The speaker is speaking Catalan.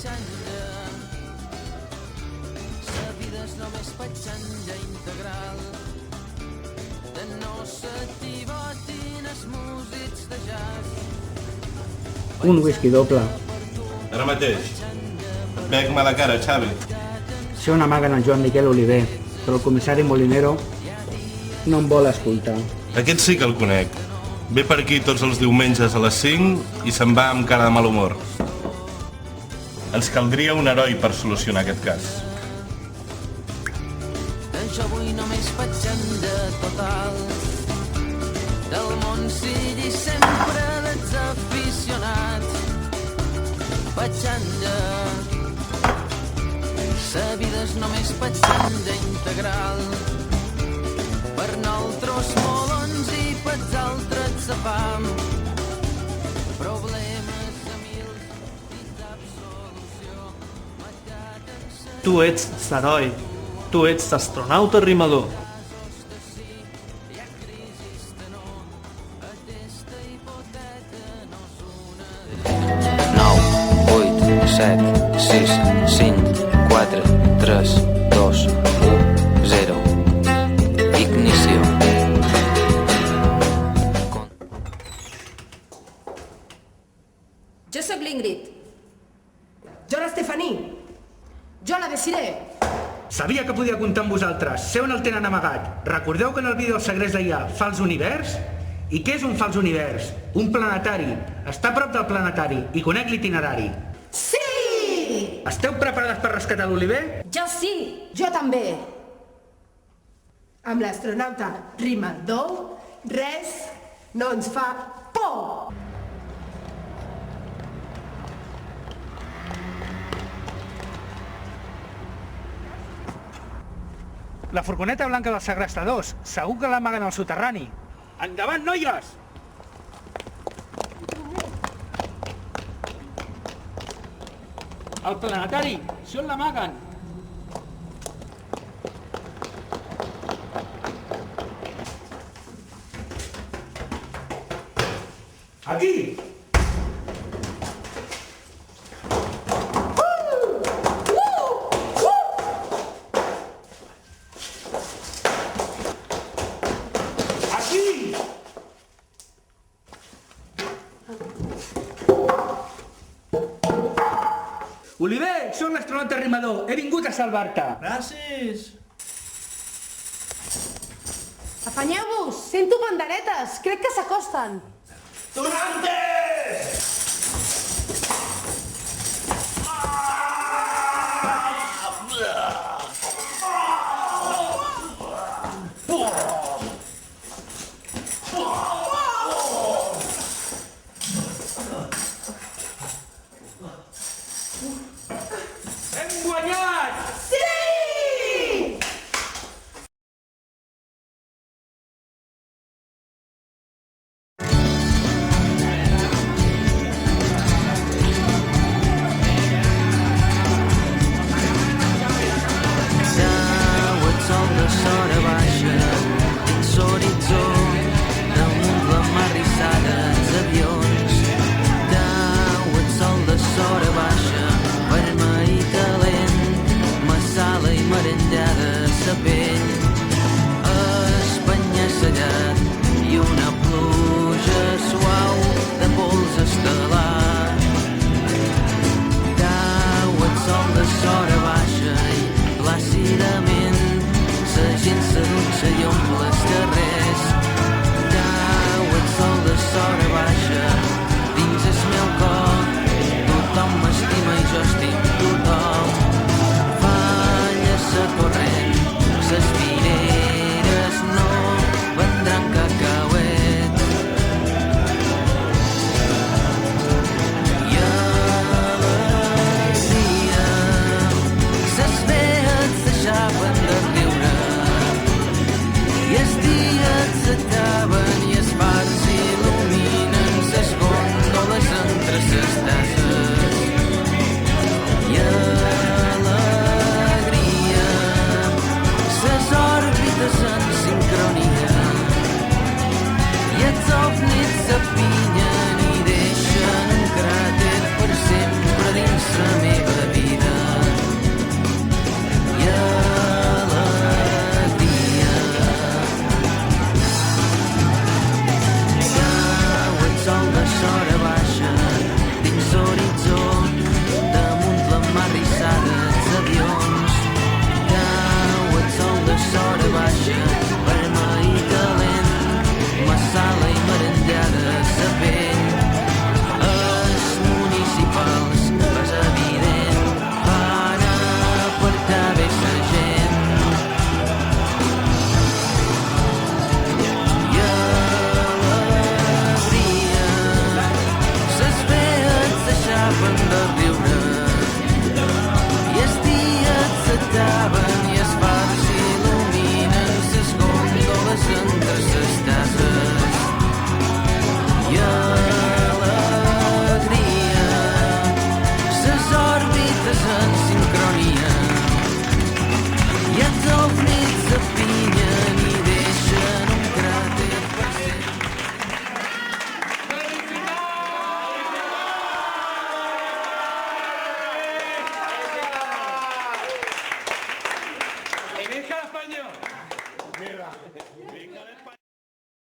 petxanja. La vida és només petxanja integral. De no s'atibotin els músics de jazz. Un whisky doble. Ara mateix. Et veig mala cara, Xavi. Sé on amaguen el Joan Miquel Oliver, però el comissari Molinero no em vol escoltar. Aquest sí que el conec. Ve per aquí tots els diumenges a les 5 i se'n va amb cara de mal humor. Ens caldria un heroi per solucionar aquest cas. Jo vull només petxanja total. Del món sigui sempre desaficionat. Petxanja. La vida és només petxanja integral. Per nosaltres molons i pels altres la fam. Problemes a mil i cap solució. Tu ets l'heroi. Tu ets l'astronauta rimador. 9, 8, 7, 6, 5, 4, 3, 2, 1, 0. Ignició. Jo sóc l'Ingrid. Jo l'Estefany. Jo la Desiree. Sabia que podia comptar amb vosaltres. Sé on el tenen amagat. Recordeu que en el vídeo del segrest deia fals univers? I què és un fals univers? Un planetari. Està a prop del planetari i conec l'itinerari. Sí! Esteu preparades per rescatar l'Oliver? Jo sí. Jo també. Amb l'astronauta rimador, res no ens fa por. La furgoneta blanca dels segrestadors. Segur que l'amaguen al soterrani. Endavant, noies! El planetari! Si on l'amaguen? Aquí! Oliver, soc l'astronauta rimador. He vingut a salvar-te. Gràcies. Afanyeu-vos! Sento panderetes! Crec que s'acosten! Donante!